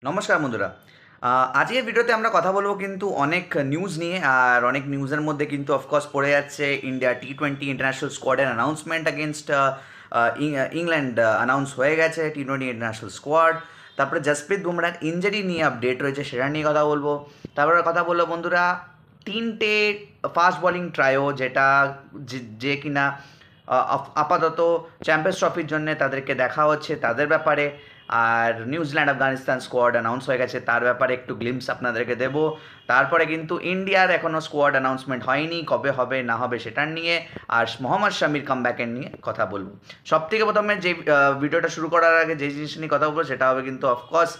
নমস্কার বন্ধুরা। আজকের ভিডিওতে আমরা কথা বলবো কিন্তু অনেক নিউজ নিয়ে। আর অনেক নিউজের মধ্যে কিন্তু অফকোর্স পড়ে যাচ্ছে ইন্ডিয়া T20 ইন্টারন্যাশনাল স্কোয়াডের অ্যানাউন্সমেন্ট এগেনস্ট ইংল্যান্ড। অ্যানাউন্স হয়ে গেছে T20 ইন্টারন্যাশনাল স্কোয়াড। তারপরে জসপ্রীত বুমরার ইঞ্জুরি নিয়ে আপডেট রয়েছে, সেটা নিয়ে কথা বলবো। তারপরে কথা বলবো বন্ধুরা তিনটে ফাস্ট বোলিং ট্রায়ো, যেটা যে কিনা আপাতত চ্যাম্পিয়ন্স ট্রফির জন্য তাদেরকে দেখা হচ্ছে, তাদের ব্যাপারে। আর নিউজিল্যান্ড আফগানিস্তান স্কোয়াড অ্যানাউন্স হয়ে গেছে, তার ব্যাপারে একটু গ্লিমস আপনাদেরকে দেবো। তারপরে কিন্তু ইন্ডিয়ার এখনও স্কোয়াড অ্যানাউন্সমেন্ট হয়নি, কবে হবে না হবে সেটার নিয়ে। আর মোহাম্মদ শামির কামব্যাকের নিয়ে কথা বলবো। সব থেকে প্রথমে যে ভিডিওটা শুরু করার আগে যে জিনিস নিয়ে কথা বলবো সেটা হবে কিন্তু অফকোর্স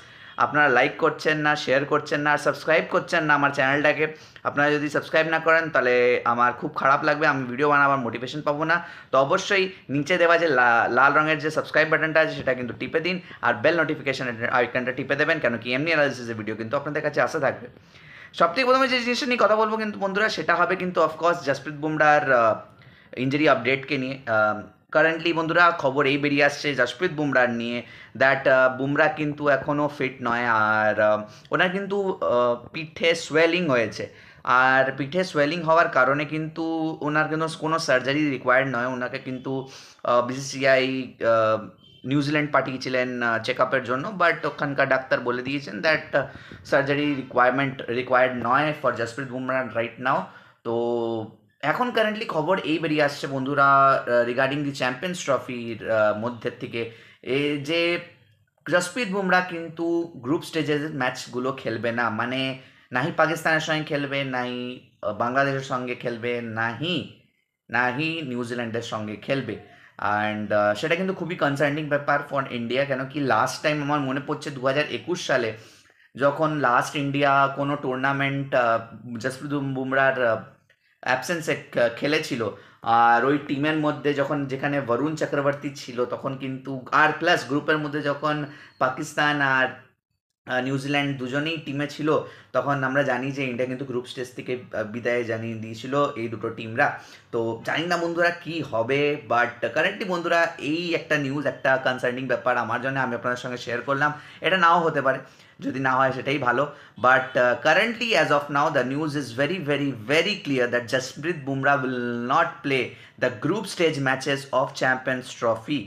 আপনারা লাইক করছেন না, শেয়ার করছেন না, আর সাবস্ক্রাইব করছেন না আমার চ্যানেলটাকে। আপনারা যদি সাবস্ক্রাইব না করেন তাহলে আমার খুব খারাপ লাগবে, আমি ভিডিও বানাবার মোটিভেশন পাবো না। তো অবশ্যই নিচে দেওয়া যে লাল রঙের যে সাবস্ক্রাইব বাটনটা আছে সেটা কিন্তু টিপে দিন, আর বেল নোটিফিকেশন আইকনটা টিপে দেবেন, কেন কি এমনি অ্যানালিসিসের ভিডিও কিন্তু আপনাদের কাছে আসা থাকবে। সবথেকে প্রথমে যে জিনিসটা নিয়ে কথা বলবো কিন্তু বন্ধুরা সেটা হবে কিন্তু অফকোর্স জসপ্রীত বুমরার ইঞ্জুরি আপডেটকে নিয়ে। কারেন্টলি বন্ধুরা খবর এই বেরিয়ে আসছে জসপ্রীত বুমরার নিয়ে, দ্যাট বুমরা কিন্তু এখনও ফিট নয়। আর ওনার কিন্তু পিঠে সোয়েলিং হয়েছে। আর পিঠে সোয়েলিং হওয়ার কারণে কিন্তু ওনার কিন্তু কোনো সার্জারি রিকোয়ার্ড নয়। ওনাকে কিন্তু বিসিসিআই নিউজিল্যান্ড পাঠিয়েছিলেন চেক আপের জন্য, বাট ওখানকার ডাক্তার বলে দিয়েছেন দ্যাট সার্জারি রিকোয়ার্ড নয় for Jasprit Bumrah right now. তো এখন কারেন্টলি খবর এই বেরিয়ে আসছে বন্ধুরা রিগার্ডিং দি চ্যাম্পিয়ন্স ট্রফির মধ্যে থেকে, এই যে জসপ্রীত বুমরা কিন্তু গ্রুপ স্টেজের ম্যাচগুলো খেলবে না। মানে নাহি পাকিস্তানের সঙ্গে খেলবে, নাহি বাংলাদেশের সঙ্গে খেলবে, নাহি নিউজিল্যান্ডের সঙ্গে খেলবে। অ্যান্ড সেটা কিন্তু খুবই কনসার্নিং ব্যাপার ফর ইন্ডিয়া, কেন কি লাস্ট টাইম আমার মনে পড়ছে 2021 সালে যখন লাস্ট ইন্ডিয়া কোনো টুর্নামেন্ট জসপ্রীত বুমরার অ্যাবসেন্সে খেলেছিল। আর ওই টিমের মধ্যে যখন যেখানে বরুণ চক্রবর্তী ছিল তখন কিন্তু, আর প্লাস গ্রুপের মধ্যে যখন পাকিস্তান আর নিউজিল্যান্ড দুজনেই টিমে ছিল, তখন আমরা জানি যে ইন্ডিয়া কিন্তু গ্রুপ স্টেজ থেকে বিদায় জানিয়ে দিয়েছিল এই দুটো টিমরা। তো জানি না বন্ধুরা কি হবে, বাট কারেন্টলি বন্ধুরা এই একটা নিউজ, একটা কনসার্নিং ব্যাপার আমার জন্য, আমি আপনাদের সঙ্গে শেয়ার করলাম। এটা নাও হতে পারে, যদি না হয় সেটাই ভালো। But currently as of now the news is very very very clear that Jasprit Bumrah will not play the group stage matches of Champions trophy.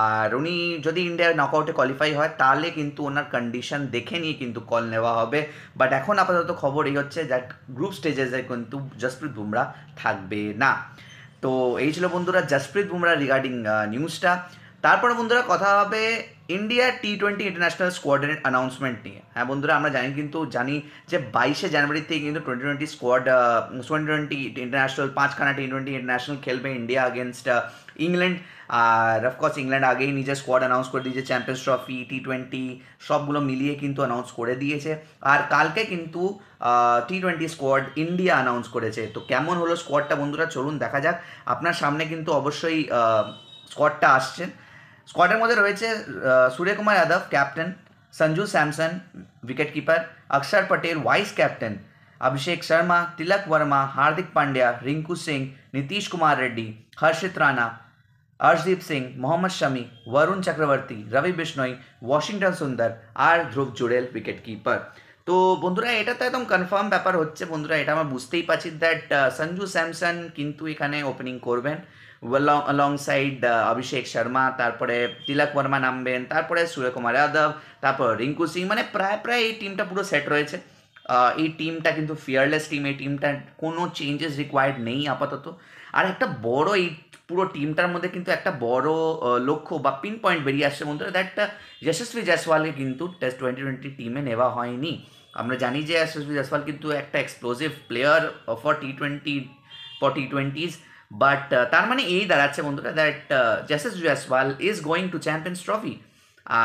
আর উনি যদি ইন্ডিয়ার নকআউটে কোয়ালিফাই হয় তাহলে কিন্তু ওনার কন্ডিশন দেখে নিয়ে কিন্তু কল নেওয়া হবে। বাট এখন আপাতত খবর এই হচ্ছে দ্যাট গ্রুপ স্টেজেসে কিন্তু জসপ্রীত বুমরা থাকবে না। তো এই ছিল বন্ধুরা জসপ্রীত বুমরা রিগার্ডিং নিউজটা। তারপরে বন্ধুরা কথা হবে ইন্ডিয়া T20 ইন্টারন্যাশনাল স্কোয়াডের অ্যানাউন্সমেন্ট নিয়ে। হ্যাঁ বন্ধুরা, আমরা জানি যে 22শে জানুয়ারি থেকে কিন্তু টোয়েন্টি টোয়েন্টি ইন্টারন্যাশনাল 5খানা T20 ইন্টারন্যাশনাল খেলবে ইন্ডিয়া আগেনস্ট ইংল্যান্ড। আর অফকোর্স ইংল্যান্ড আগেই নিজের স্কোয়াড অ্যানাউন্স করে দিয়েছে, চ্যাম্পিয়ন্স ট্রফি T20 সবগুলো মিলিয়ে কিন্তু অ্যানাউন্স করে দিয়েছে। আর কালকে কিন্তু T20 স্কোয়াড ইন্ডিয়া অ্যানাউন্স করেছে। তো কেমন হলো স্কোয়াডটা বন্ধুরা, চলুন দেখা যাক। আপনার সামনে কিন্তু অবশ্যই স্কোয়াডটা আসছে। স্কোয়াডের মধ্যে রয়েছে Suryakumar Yadav captain, Sanju Samson wicket keeper, অক্ষর পটেল ভাইস ক্যাপ্টেন, अभिषेक शर्मा, तिलक वर्मा, हार्दिक पांड्या, रिंकू सिंह, नीतीश कुमार रेड्डी, हर्षित राणा, अर्शदीप सिंह, मोहम्मद शमी, वरुण चक्रवर्ती, रवि बिश्नोई, ওয়াশিংটন সুন্দর আর ধ্রুব জুড়েল উইকেট কিপার। তো বন্ধুরা এটা তো একদম কনফার্ম ব্যাপার হচ্ছে বন্ধুরা, এটা আমরা বুঝতেই পারছি দ্যাট সঞ্জু স্যামসন কিন্তু এখানে ওপেনিং করবেন অলং সাইড অভিষেক শর্মা, তারপরে তিলক বর্মা নামবেন, তারপরে সূর্যকুমার যাদব, তারপর রিঙ্কু সিং। মানে প্রায় প্রায় এই টিমটা পুরো সেট রয়েছে। এই টিমটা কিন্তু ফিয়ারলেস টিম, এই টিমটার কোনো চেঞ্জেস রিকোয়ার্ড নেই আপাতত। আর একটা বড় এই পুরো টিমটার মধ্যে কিন্তু একটা বড় লক্ষ্য বা পিন পয়েন্ট বেরিয়ে আসছে বন্ধুরা, দ্যাট যশস্বী জয়সওয়ালকে কিন্তু টেস্ট 2020 টিমে নেওয়া হয়নি। আমরা জানি যে যশস্বী জয়সওয়াল কিন্তু একটা explosive player for T twenties. But তার মানে এই দাঁড়াচ্ছে বন্ধুরা that Yashasvi Jaiswal is going to champions trophy.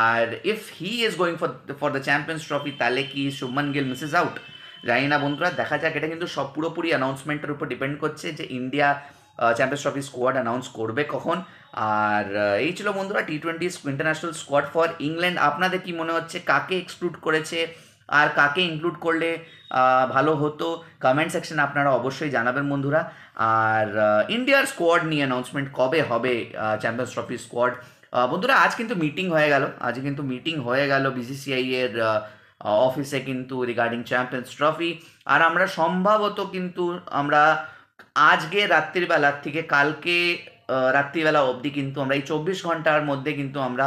আর if he is going for the champions trophy তাহলে কি শুভমান গিল মিসেস আউট? জানি না বন্ধুরা, দেখা যাক। এটা কিন্তু সব পুরোপুরি অ্যানাউন্সমেন্টের উপর ডিপেন্ড করছে যে India champions trophy squad announce করবে কখন। আর এই ছিল বন্ধুরা T20 international squad for England. আপনাদের কি মনে হচ্ছে কাকে এক্সক্লুড করেছে আর কাকে ইনক্লুড করলে ভালো হতো? কমেন্ট সেকশনে আপনারা অবশ্যই জানাবেন বন্ধুরা। আর ইন্ডিয়ার স্কোয়াড নিয়ে অ্যানাউন্সমেন্ট কবে হবে চ্যাম্পিয়ন্স ট্রফি স্কোয়াড? বন্ধুরা আজ কিন্তু মিটিং হয়ে গেল, বিসিসিআই এর অফিসে কিন্তু রিগার্ডিং চ্যাম্পিয়ন্স ট্রফি। আর আমরা সম্ভবত কিন্তু আমরা আজকে রাত্রিবেলার থেকে কালকে রাত্রিবেলা অবধি কিন্তু আমরা এই 24 ঘন্টার মধ্যে কিন্তু আমরা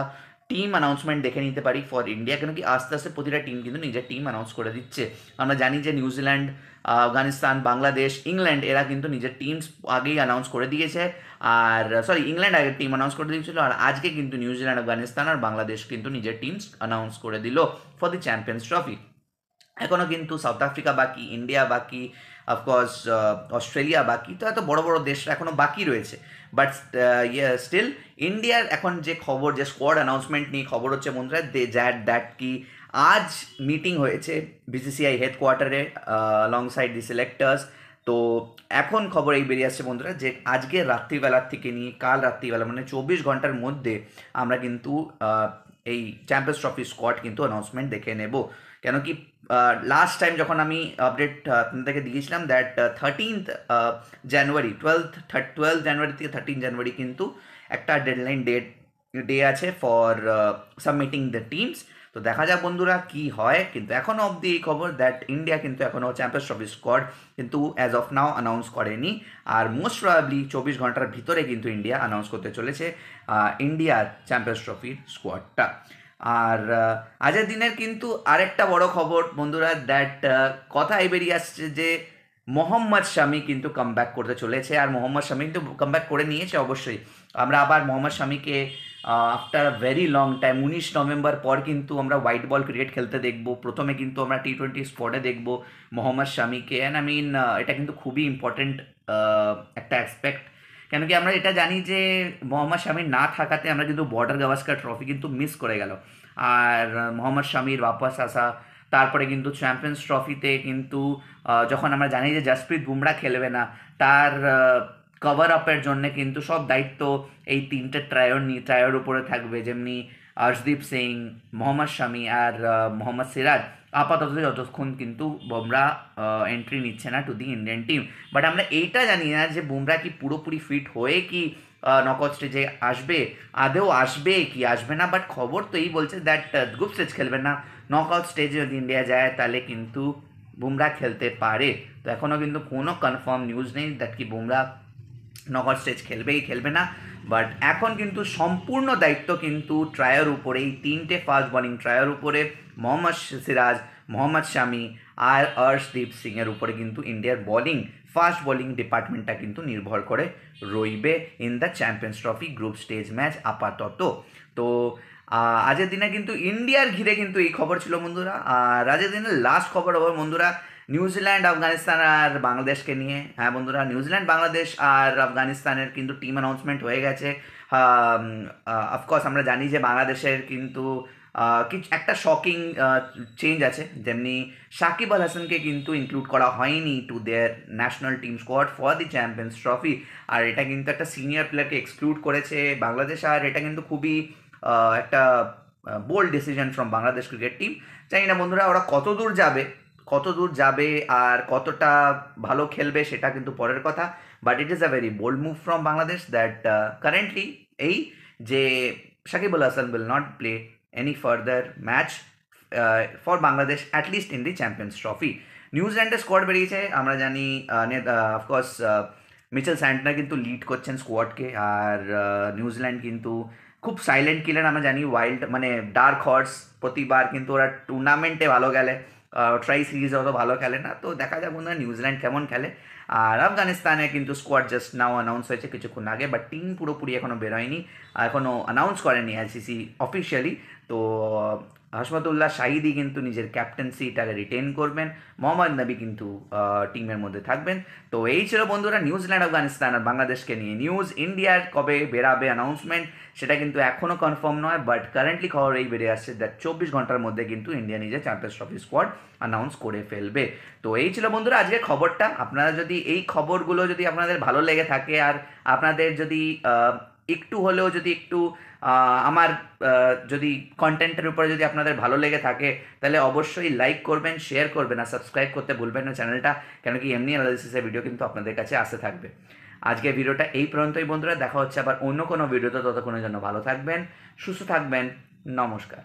টিম অ্যানাউন্সমেন্ট দেখে নিতে পারি ফর ইন্ডিয়া, কেন কি আস্তে আস্তে প্রতিটা টিম কিন্তু নিজের টিম অ্যানাউন্স করে দিচ্ছে। আমরা জানি যে নিউজিল্যান্ড, আফগানিস্তান, বাংলাদেশ, ইংল্যান্ড এরা কিন্তু নিজের টিমস আগেই অ্যানাউন্স করে দিয়েছে। আর সরি, ইংল্যান্ড আগের টিম অ্যানাউন্স করে দিয়েছিল, আর আজকে কিন্তু নিউজিল্যান্ড, আফগানিস্তান আর বাংলাদেশ কিন্তু নিজের টিমস অ্যানাউন্স করে দিল ফর দি চ্যাম্পিয়ন্স ট্রফি। এখনও কিন্তু সাউথ আফ্রিকা বাকি, ইন্ডিয়া বাকি, অফকোর্স অস্ট্রেলিয়া বাকি, তো এত বড় বড় দেশরা এখনও বাকি রয়েছে। বাট স্টিল ইন্ডিয়ার এখন যে খবর, যে স্কোয়াড অ্যানাউন্সমেন্ট নিয়ে খবর হচ্ছে বন্ধুরা, দ্যাট কি আজ মিটিং হয়েছে বিসিসিআই হেডকোয়ার্টারে অলং সাইড দি সিলেক্টার্স। তো এখন খবর এই বেরিয়ে আসছে বন্ধুরা যে আজকে রাত্রিবেলার থেকে নিয়ে কাল রাত্রিবেলা, মানে 24 ঘন্টার মধ্যে আমরা কিন্তু এই চ্যাম্পিয়ন্স ট্রফি স্কোয়াড কিন্তু অ্যানাউন্সমেন্ট দেখে নেব। কেন কি লাস্ট টাইম যখন আমি আপডেট আপনাদেরকে দিয়েছিলাম দ্যাট 13th জানুয়ারি, 12 জানুয়ারি থেকে 13 জানুয়ারি কিন্তু একটা ডেডলাইন ডে আছে ফর সাবমিটিং দ্য টিমস। তো দেখা যাক বন্ধুরা কি হয়, কিন্তু এখনও অবধি এই খবর দ্যাট ইন্ডিয়া কিন্তু এখনও চ্যাম্পিয়ন্স ট্রফি স্কোয়াড কিন্তু অ্যাজ অফ নাও অ্যানাউন্স করেনি। আর মোস্ট প্রবাবলি 24 ঘন্টার ভিতরে কিন্তু ইন্ডিয়া অ্যানাউন্স করতে চলেছে ইন্ডিয়ার চ্যাম্পিয়ন্স ট্রফির স্কোয়াডটা। আর আজকের দিনের কিন্তু আরেকটা বড় খবর বন্ধুরা, দ্যাট কথা এই বেরিয়ে আসছে যে মোহাম্মদ শামি কিন্তু কামব্যাক করতে চলেছে। আর মোহাম্মদ শামি কিন্তু কামব্যাক করে নিয়েছে অবশ্যই। আমরা আবার মোহাম্মদ শামিকে after very long time 19 November পর কিন্তু আমরা হোয়াইট বল ক্রিকেট খেলতে দেখব। প্রথমে কিন্তু আমরা টি20 স্পটে দেখব মোহাম্মদ শামিকে। অ্যান্ড আই মিন এটা কিন্তু খুবই ইম্পর্টেন্ট একটা অ্যাসপেক্ট, কেন কি আমরা এটা জানি যে মোহাম্মদ শামির না থাকাতে আমরা কিন্তু বর্ডার গাভাস্কার ট্রফি কিন্তু মিস করে গেল। আর মোহাম্মদ শামির ওয়াপস আসা, তারপরে কিন্তু চ্যাম্পিয়ন্স ট্রফিতে কিন্তু যখন আমরা জানি যে জসপ্রীত বুমরা খেলবে না, তার কভার আপের জন্য কিন্তু সব দায়িত্ব এই তিনটে ট্রায়োর উপরে থাকবে, যেমনি আর্শদীপ সিং, মোহাম্মদ শামি আর মোহাম্মদ সিরাজ। আপাতত যতক্ষণ কিন্তু বুমরা এন্ট্রি নিচ্ছে না to the Indian team. But আমরা এইটা জানি না যে বুমরা কি পুরোপুরি ফিট হয়ে কি নকআউট স্টেজে আসবে, আদেও আসবে কি আসবে না। বাট খবর তো এই বলছে দ্যাট গ্রুপ স্টেজ খেলবে না, নকআউট স্টেজে যদি ইন্ডিয়া যায় তাহলে কিন্তু বুমরা খেলতে পারে। তো এখনও কিন্তু কোনো কনফার্ম নিউজ নেই দ্যাট কি বুমরা নকআউট স্টেজ খেলবে না। বাট এখন কিন্তু সম্পূর্ণ দায়িত্ব কিন্তু ট্রায়ের উপরে, এই তিনটে ফাস্ট বোলিং ট্রায়ের উপরে, মোহাম্মদ সিরাজ, মোহাম্মদ শামি আর অর্শদীপ সিংয়ের উপরে কিন্তু ইন্ডিয়ার ফাস্ট বোলিং ডিপার্টমেন্টটা কিন্তু নির্ভর করে রইবে in the champions Trophy group stage match আপাতত। তো আজকের দিনে কিন্তু ইন্ডিয়ার ঘিরে কিন্তু এই খবর ছিল বন্ধুরা। আর আজকের দিনের লাস্ট খবর হবে বন্ধুরা নিউজিল্যান্ড, আফগানিস্তান আর বাংলাদেশকে নিয়ে। হ্যাঁ বন্ধুরা, নিউজিল্যান্ড, বাংলাদেশ আর আফগানিস্তানের কিন্তু টিম অ্যানাউন্সমেন্ট হয়ে গেছে। অফকোর্স আমরা জানি যে বাংলাদেশের কিন্তু কিছু একটা শকিং চেঞ্জ আছে, যেমনি সাকিব আল হাসানকে কিন্তু ইনক্লুড করা হয়নি to their national team squad for the Champions trophy. আর এটা কিন্তু একটা সিনিয়র প্লেয়ারকে এক্সক্লুড করেছে বাংলাদেশ। আর এটা কিন্তু খুবই একটা bold decision from Bangladesh cricket team. জানি না বন্ধুরা ওরা কত দূর যাবে আর কতটা ভালো খেলবে সেটা কিন্তু পরের কথা। But it is a very bold move from Bangladesh that currently এই যে Shakib Al Hasan will not play any further match for Bangladesh at least in the Champions Trophy. নিউজিল্যান্ডের স্কোয়াড বেরিয়েছে, আমরা জানি অফকোর্স মিচেল স্যান্টনার কিন্তু লিড করছেন স্কোয়াডকে। আর নিউজিল্যান্ড কিন্তু খুব সাইলেন্ট কিলার, আমরা জানি ওয়াইল্ড মানে ডার্ক হর্স। প্রতিবার কিন্তু ওরা টুর্নামেন্টে ভালো খেলে, ট্রাই সিরিজে অত ভালো খেলে না। তো দেখা যাক বন্ধুরা নিউজিল্যান্ড কেমন খেলে। আর আফগানিস্তানে কিন্তু স্কোয়াড জাস্ট নাও অ্যানাউন্স হয়েছে কিছুক্ষণ আগে, বাট টিম পুরোপুরি এখনও বেরোয়নি, এখনও অ্যানাউন্স করেনি আইসিসি অফিসিয়ালি। তো হাশমাতুল্লাহ শাহিদি কিন্তু নিজের ক্যাপ্টেন্সিটাকে রিটেন করবেন, মোহাম্মদ নবী কিন্তু টিমের মধ্যে থাকবেন। তো এই ছিল বন্ধুরা নিউজিল্যান্ড, আফগানিস্তান আর বাংলাদেশকে নিয়ে নিউজ। ইন্ডিয়ার কবে বেরাবে অ্যানাউন্সমেন্ট সেটা কিন্তু এখনও কনফার্ম নয়, বাট কারেন্টলি খবর এই বেরিয়ে আসছে দ্যাট 24 ঘন্টার মধ্যে কিন্তু ইন্ডিয়া নিজের চ্যাম্পিয়ন্স ট্রফি স্কোয়াড অ্যানাউন্স করে ফেলবে। তো এই ছিল বন্ধুরা আজকের খবরটা। আপনারা যদি এই খবরগুলো যদি আপনাদের ভালো লেগে থাকে আর আপনাদের যদি একটু হলেও যদি একটু আমার যদি কন্টেন্টের উপরে যদি আপনাদের ভালো লেগে থাকে তাহলে অবশ্যই লাইক করবেন, শেয়ার করবেন আর সাবস্ক্রাইব করতে ভুলবেন না চ্যানেলটা, কেন কি এমনি অ্যানালিসিসের ভিডিও কিন্তু আপনাদের কাছে আসতে থাকবে। আজকে ভিডিওটা এই পর্যন্তই বন্ধুরা, দেখা হচ্ছে আবার অন্য কোনো ভিডিওতে। ততক্ষণের জন্য ভালো থাকবেন, সুস্থ থাকবেন, নমস্কার।